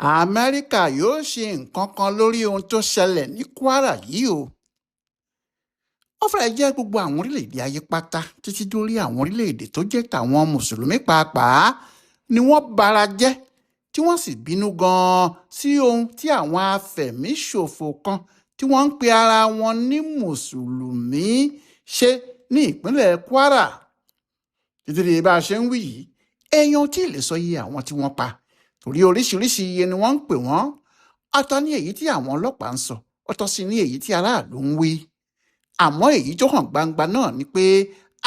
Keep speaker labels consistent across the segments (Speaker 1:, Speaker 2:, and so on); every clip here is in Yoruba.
Speaker 1: Amẹ́ríkà yóò ṣe nǹkan kan lórí ohun tó ṣẹlẹ̀ ní Kwara yìí o. Ó fẹ́rẹ̀ jẹ́ gbogbo àwọn orílẹ̀-èdè ayé pátá títí dórí àwọn orílẹ̀-èdè tó jẹ́ tàwọn mùsùlùmí pàápàá ni wọ́n bara jẹ́ tí wọ́n sì bínú gan-an sí ohun tí àwọn afẹ̀míṣòfò kan tí wọ́n ń pe ara wọn ní mùsùlùmí ṣe ní ìpínlẹ̀ Kwara. Títí di bá a ṣe ń wí yìí, èèyàn tí ì lè sọ iye àwọn tí wọ́n pa torí oríṣiríṣi iye ni wọ́n ń pè wọ́n. Ọ̀tọ̀ ní èyí tí àwọn ọlọ́pàá ń sọ, ọ̀tọ̀ sì ní èyí tí aráàlú ń wí. Àmọ́ èyí tó hàn gbangba náà ni pé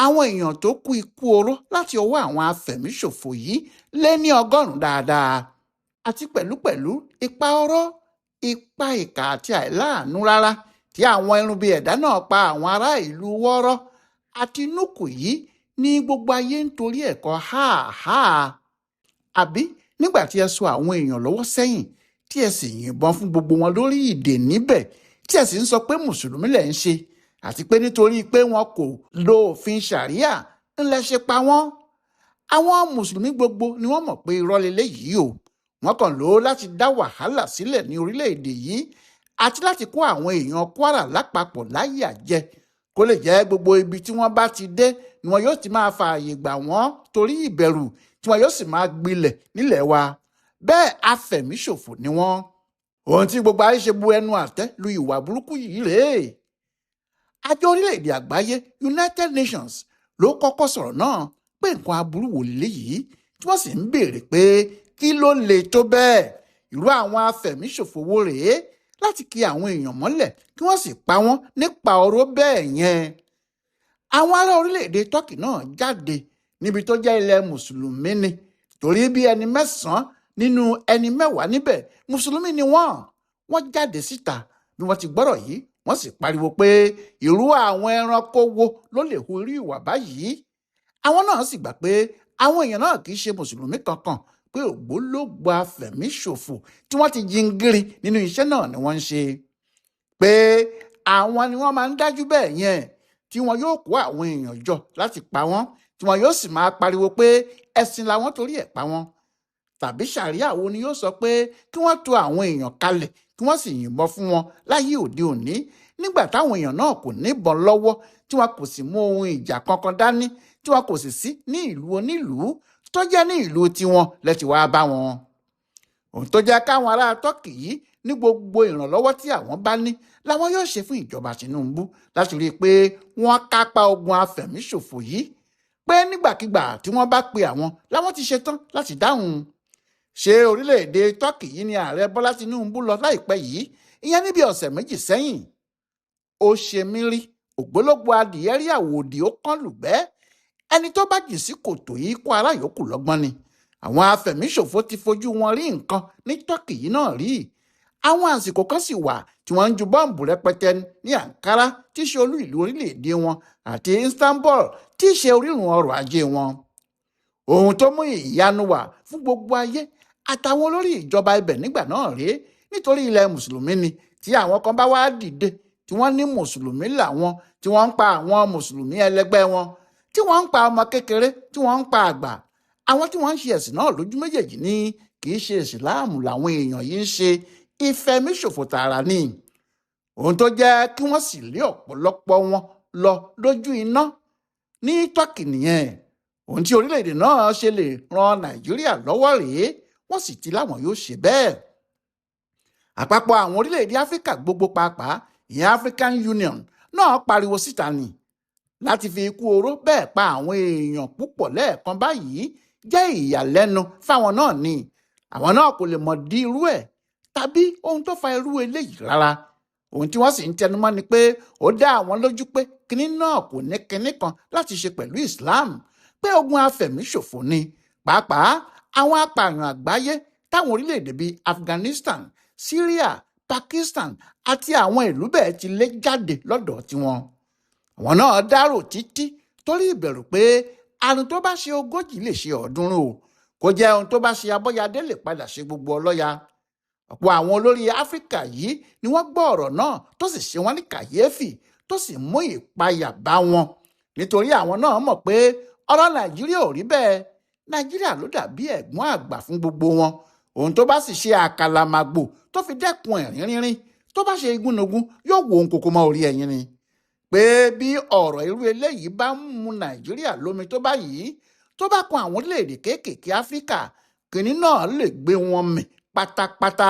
Speaker 1: àwọn èèyàn tó kú ikú oró láti ọwọ́ àwọn afẹ̀míṣòfò yìí lé ní 100 dáadáa. Àti pẹ̀lúpẹ̀lú ipa ọ̀rọ̀, ipa ìkà àti àìláàánú rárá tí àwọn ẹrùnbí ẹ̀dá náà pa àwọn ará ìlú wọ́rọ́ àti núkù yìí ní gbogbo ayé ń torí ẹ̀kọ́ háàháà. Àbí nígbà tí ẹ sọ àwọn èèyàn lọ́wọ́ sẹ́yìn tí ẹ sì yìnbọn fún gbogbo wọn lórí ìdè níbẹ̀ tí ẹ sì ń sọ pé mùsùlùmí lẹ̀ ń ṣe àti pé nítorí pé wọn kò lo òfin ṣàríà ńlẹ̀ ṣe pa wọ́n. Àwọn mùsùlùmí gbogbo ni wọ́n mọ̀ pé irọ́ leléyìí o. Wọ́n kàn lò ó láti dá wàhálà sílẹ̀ ní orílẹ̀-èdè yìí àti láti kó àwọn èèyàn Kwara lápapọ̀ láyà jẹ kó lè jẹ́ gbogbo ibi tí wọ́n bá ti dé ni wọn yóò ti máa fààyè gbà wọ́n torí ìbẹ̀rù tí wọn yóò sì máa gbilẹ̀ nílẹ̀ wa. Bẹ́ẹ̀ afẹ̀míṣòfò ni wọ́n. Ohun tí gbogbo ayé ṣe bu ẹnu àtẹ́ lu ìwà burúkú yìí rèé. Àjọ orílẹ̀-èdè àgbáyé United Nations ló kọ́kọ́ sọ̀rọ̀ náà pé nǹkan aburú wò léyìí tí wọ́n sì ń béèrè pé kí ló lè tó bẹ́ẹ̀. Irú àwọn afẹ̀míṣòfò wo rèé láti kì àwọn èèyàn mọ́lẹ̀ kí wọ́n sì pa wọ́n nípa ọ̀rọ̀ bẹ́ẹ̀ yẹn. Àwọn ará orílẹ̀-èdè Turkey náà jáde níbi tó jẹ́ ilẹ̀ mùsùlùmí ni torí bí ẹni 9 nínú ẹni 10 níbẹ̀ mùsùlùmí ni wọ́n jáde síta bí wọ́n ti gbọ́rọ̀ yìí wọ́n sì pariwo pé irú àwọn ẹranko wo ló lè hu irú ìwà báyìí. Àwọn náà sì gbà pé àwọn èèyàn náà kì í ṣe mùsùlùmí kankan pé ògbólógbò afẹ̀míṣòfò tí wọ́n ti jingiri nínú iṣẹ́ náà ni wọ́n ń ṣe. Pé àwọn ni wọ́n máa ń dájú bẹ́ẹ̀ yẹn tí wọn yóò kó àwọn èèyàn jọ láti pa wọ́n tí wọn yóò sì máa pariwo pé ẹ̀sìn làwọn torí ẹ̀ pa wọ́n. Tàbí ṣàríà wo ni yóò sọ pé kí wọ́n tò àwọn èèyàn kalẹ̀ kí wọ́n sì yìnbọn fún wọn láyé òde òní nígbà táwọn èèyàn náà kò níbọn lọ́wọ́ tí wọn kò sì mú ohun ìjà kankan dání tí wọn kò sì sí ní ìlú onílùú tó jẹ́ ní ìlú tiwọn lẹ́tì wá bá wọn. Ohun tó jẹ́ káwọn ará Tọ́kì yìí ní gbogbo ìrànlọ́wọ́ tí àwọn bá ní làwọn yóò ṣe fún ìjọba Tinubu láti rí i pé wọ́n kápá ogun afẹ̀míṣòfò yìí. Pé nígbàkigbà tí wọ́n bá pe àwọn làwọn ti ṣetán láti dáhùn. Ṣé orílẹ̀-èdè Tọ́kì yìí ni ààrẹ Bọ́lá Tinubu lọ láìpẹ́ yìí, ìyẹn níbi ọ̀sẹ̀ 2 sẹ́yìn. Ó ṣe mí rí ògbólógbò adìyẹ rí àwòdì ó kán lùgbẹ́. Ẹni tó bá jì sí kòtò yìí kó ará yòókù lọ́gbọ́n ni. Àwọn afẹ̀míṣòfò ti fojú wọn rí nǹkan ní Tọ́kì yìí náà rí. Àwọn àsìkò kan sì wà tí wọ́n ń ju bọ́ǹbù rẹpẹtẹ ní Ankara tí í ṣe olú ìlú orílẹ̀-èdè wọn àti Istanbul tí í ṣe orírun ọrọ̀ ajé wọn. Ohun tó mú ìyanu wá fún gbogbo ayé àtàwọn olórí ìjọba ibẹ̀ nígbà náà rèé nítorí ilẹ̀ mùsùlùmí ni tí àwọn kan bá wá dìde tí wọ́n ní mùsùlùmí làwọn tí wọ́n ń pa àwọn mùsùlùmí ẹlẹgbẹ́ wọn tí wọ́n ń pa ọmọ kékeré tí wọ́n ń pa àgbà. Àwọn tí wọ́n ń ṣe ẹ̀sìn náà lójú méjèèjì ní kì í ṣe ìsìláàmù làwọn èèyàn yìí ń ṣe ìfẹ̀míṣòfò tààrà ni. Ohun tó jẹ́ kí wọ́n sì lé ọ̀pọ̀lọpọ̀ wọn lọ lójú iná ní Tọ́kì nìyẹn. Ohun tí orílẹ̀-èdè náà ṣe lè ran Nàìjíríà lọ́wọ́ rèé wọ́n sì ti láwọn yóò ṣe bẹ́ẹ̀. Àpapọ̀ àwọn orílẹ̀-èdè Áfíríkà gbogbo pàápàá ìyẹn African Union náà pariwo síta ni láti fi ikú oró bẹ́ẹ̀ pa àwọn èèyàn púpọ̀ lẹ́ẹ̀kan báyìí jẹ́ ìyàlẹ́nu fáwọn náà ni. Àwọn náà kò lè mọ̀ dí irú ẹ̀ tàbí ohun tó fa irú eléyìí rárá. Ohun tí wọ́n sì ń tẹnumọ́ ni pé ó dá àwọn lójú pé kinní náà kò ní kinní kan láti ṣe pẹ̀lú Islam, pé ogun afẹ̀míṣòfò ni. Pàápàá àwọn apààyàn àgbáyé táwọn orílẹ̀-èdè bíi Afghanistan, Syria, Pakistan àti àwọn ìlú bẹ́ẹ̀ ti lé jáde lọ́dọ̀ tiwọn. Àwọn náà dárò títí torí ìbẹ̀rù pé àrùn tó bá ṣe 40 lè ṣe 300 o. Kó jẹ́ ohun tó bá ṣe abọ́yadé lè padà ṣe gbogbo ọlọ́ya. Ọ̀pọ̀ àwọn olórí Áfíríkà yìí ni wọ́n gbọ́ ọ̀rọ̀ náà tó sì ṣe wọ́n ní kàyéfì tó sì mú ìpayà bá wọn. Nítorí àwọn náà mọ̀ pé ọ̀rọ̀ Nàìjíríà ò rí bẹ́ẹ̀. Nàìjíríà ló dàbí ẹ̀gbọ́n àgbà fún gbogbo wọn. ohun tó bá sì ṣe àkàlàmàgbò tó fi dẹ́kun ẹ̀rín rínrín tó bá ṣe igúnnugún yóò wo ohun kòkó mọ́ orí ẹyin ni. Pé bí ọ̀rọ̀ irú eléyìí bá ń mu Nàìjíríà lómi tó báyìí, tó bá kan àwọn orílẹ̀-èdè kéékèèké Áfíríkà, kìnní náà lè gbé wọn mì pátápátá.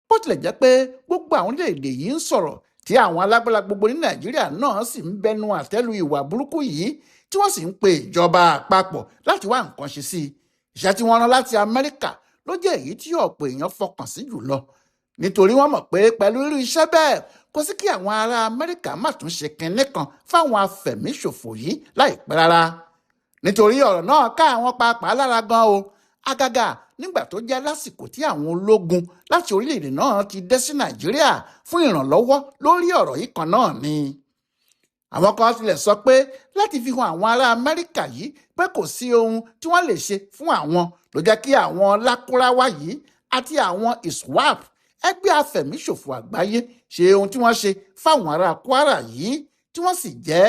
Speaker 1: Bó tilẹ̀ jẹ́ pé gbogbo àwọn orílẹ̀-èdè yìí ń sọ̀rọ̀ tí àwọn alágbára gbogbo ní Nàìjíríà náà sì ń bẹnu àtẹ́lu ìwà burúkú yìí, tí wọ́n sì ń pe ìjọba àpapọ̀ láti wá nǹkan ṣe sí i. Iṣẹ́ tí wọ́n rán láti Amẹ́ríkà ló jẹ́ èyí tí ọ̀pọ̀ èèyàn fọkàn sí jùlọ, nítorí wọ́n mọ̀ pé pẹ̀lú irú iṣẹ́ bẹ́ẹ̀ kò sí kí àwọn ará Amẹ́ríkà má tún ṣe kinní kan fáwọn afẹ̀míṣòfò yìí láìpẹ́ rárá. Nítorí ọ̀rọ̀ náà ká àwọn pàápàá lára gan o, àgàgà nígbà tó jẹ́ lásìkò tí àwọn ológun láti orílẹ̀-èdè náà ti dé sí Nàìjíríà fún ìrànlọ́wọ́ lórí ọ̀rọ̀ yìí kan náà ni. Àwọn kan tilẹ̀ sọ pé láti fi hàn àwọn ará Amẹ́ríkà yìí pé kò sí ohun tí wọ́n lè ṣe fún àwọn ló jẹ́ kí àwọn lákúráwá yìí àti àwọn ISWAP, ẹgbẹ́ afẹ̀míṣòfò àgbáyé, ṣe ohun tí wọ́n ṣe fáwọn ará Kwara yìí, tí wọ́n sì jẹ́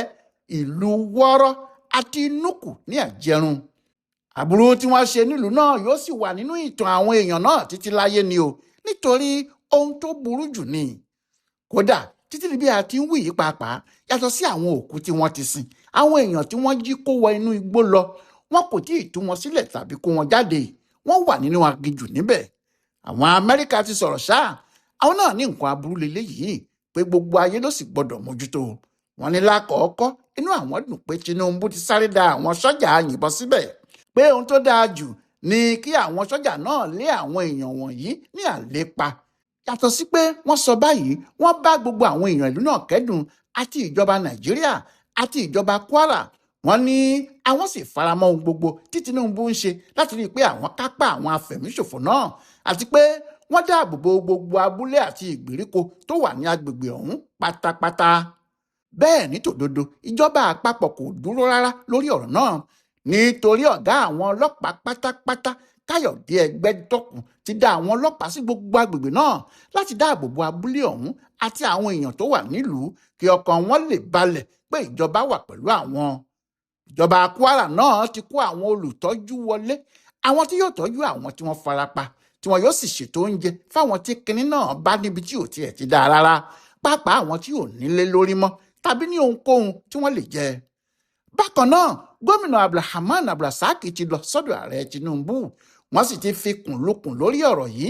Speaker 1: ìlú wọ́rọ́ àti núkù ní àjẹrun. Àbúrú tí wọ́n ṣe nílùú náà yóò sì wà nínú ìtàn àwọn èèyàn náà títí láyé ni o, nítorí ohun tó burú jù ni. Kódà títí bí a ti ń wí yìí pàápàá, yàtọ̀ sí àwọn òkú tí wọ́n ti sìn, àwọn èèyàn tí wọ́n jí kó wọ inú igbó lọ, wọn kò tí ì tú wọn sílẹ̀ tàbí kó wọn jáde, wọ́n wà nínú aginjù níbẹ̀. Àwọn Amẹ́ríkà ti sọ̀rọ̀ ṣáà, àwọn náà ní nǹkan aburú leléyìí pé gbogbo ayé ló sì gbọdọ̀ mójútó. Wọ́n ní lákọ̀ọ́kọ́ inú àwọn dùn pé Tinubu ti sáré da àwọn sọ́jà yìnbọn síbẹ̀, pé ohun tó dáa jù ni kí àwọn sọ́jà náà lé àwọn èèyàn wọ̀nyí ní àlépa. Yàtọ̀ sí pé wọ́n sọ báyìí, wọ́n bá gbogbo àwọn èèyàn ìlú náà kẹ́dùn, àti ìjọba Nàìjíríà àti ìjọba Kwara. Wọ́n ní àwọn sì faramọ́ ohun gbogbo tí Tinubu ń ṣe láti rí i pé àwọn kápá àwọn afẹ̀míṣòfò náà, àti pé wọ́n dáàbò bo gbogbo abúlé àti ìgbèríko tó wà ní agbègbè ọ̀hún pátápátá. Bẹ́ẹ̀ ní tòdodo, ìjọba àpapọ̀ kò dúró rárá lórí ọ̀rọ̀ náà, nítorí ọ̀gá àwọn ọlọ́pàá pátápátá Káyọ̀dé Ẹgbẹ́dọ́kun ti dá àwọn ọlọ́pàá sí gbogbo agbègbè náà láti dáàbò bo abúlé ọ̀hún àti àwọn èèyàn tó wà nílùú, kí ọkàn wọn lè balẹ̀ pé ìjọba wà pẹ̀lú àwọn. Ìjọba Kwara náà ti kó àwọn olùtọ́jú wọlé, àwọn tí yóò tọ́jú àwọn tí wọ́n farapa, tí wọn yóò sì ṣètò oúnjẹ fáwọn tí kinní náà bá níbi tí ò tiẹ̀ ti dáa rárá, pàápàá àwọn tí ò nílé lórí mọ́ tàbí ní ohunkóhun tí wọ́n lè jẹ. Bákan náà, gómìnà Abdulrahman Abdulrasaq ti lọ sọ́dọ̀ ààrẹ Tinubu, wọ́n sì ti fi kùn lukùn lórí ọ̀rọ̀ yìí.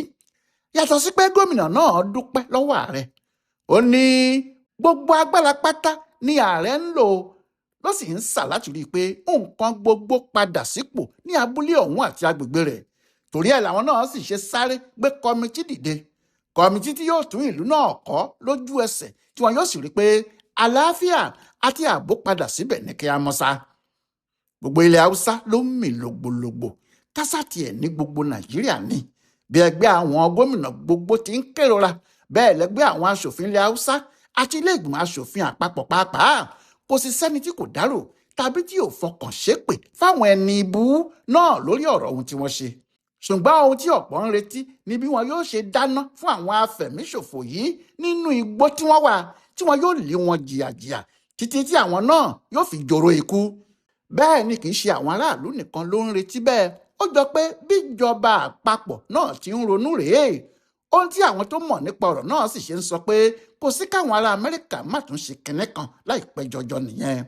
Speaker 1: Yàtọ̀ sí pé gómìnà náà dúpẹ́ lọ́wọ́ ààrẹ, ó ní gbogbo agbára pátá ni ààrẹ ń lò, ló sì ń sà láti rí i pé nǹkan gbogbo padà sípò ní abúlé ọ̀hún àti agbègbè rẹ̀. Torí ẹ̀ làwọn náà sì ṣe sáré gbé kọmitì dìde, kọmitì tí yóò tún ìlú náà kọ́ lójú ẹsẹ̀, tí wọn yóò sì rí i pé àlàáfíà àti ààbò padà síbẹ̀ ní kí a mọ́ sá. Gbogbo ilẹ̀ Haúsá ló ń mì lògbòlògbò, tásàtì ẹ̀ ní gbogbo Nàìjíríà ní. Bí ẹgbẹ́ àwọn gómìnà gbogbo ti ń kérora, bẹ́ẹ̀ lẹ́gbẹ́ àwọn aṣòfin ilẹ̀ Haúsá àti ilé ìgbìmọ̀ aṣòfin àpapọ̀ pàápàá, kò sì sẹ́ni tí kò dárò tàbí tí ò fọkàn ṣépè fáwọn ẹni ibú náà lórí ọ̀rọ̀ ohun tí wọ́n ṣe. Ṣùgbọ́n ohun tí ọ̀pọ̀ ń retí ni bí wọn yóò ṣe dáná fún àwọn afẹ̀míṣòfò yìí nínú igbó tí wọ́n wà, tí wọn yóò lé wọn jìyàjìyà títí tí àwọn náà yóò fi jòrò ikú. Bẹ́ẹ̀ ni kì í ṣe àwọn aráàlú nìkan ló ń retí bẹ́ẹ̀, ó jọ pé bí ìjọba àpapọ̀ náà ti ń ronú rèé. Ohun tí àwọn tó mọ̀ nípa ọ̀rọ̀ náà sì ṣe ń sọ pé kò sí káwọn ará Amẹ́ríkà má tún ṣe kinní kan láìpẹ́ jọjọ nìyẹn.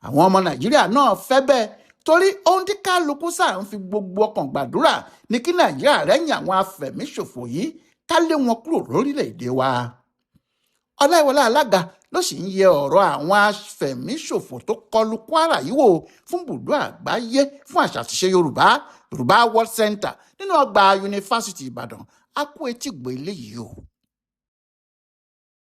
Speaker 1: Àwọn ọmọ Nàìjíríà náà fẹ́ bẹ́ẹ̀, torí ohun tí kálukú sáà ń fi gbogbo ọkàn gbàdúrà ní kí Nàìjíríà rẹ́yìn àwọn afẹ̀míṣòfò yìí, ká lé wọn kúrò lórílẹ̀‐èdè wa. Ọláìwọlá Alága ló sì ń yẹ ọ̀rọ̀ àwọn afẹ̀míṣòfò tó kọlu Kwara yìí wò fún Ibùdó Àgbáyé fún àṣà àti ìṣe Yorùbá World Center nínú ọgbà Yunifásitì Ìbàdàn. A kú etí gbọ́ eléyìí o.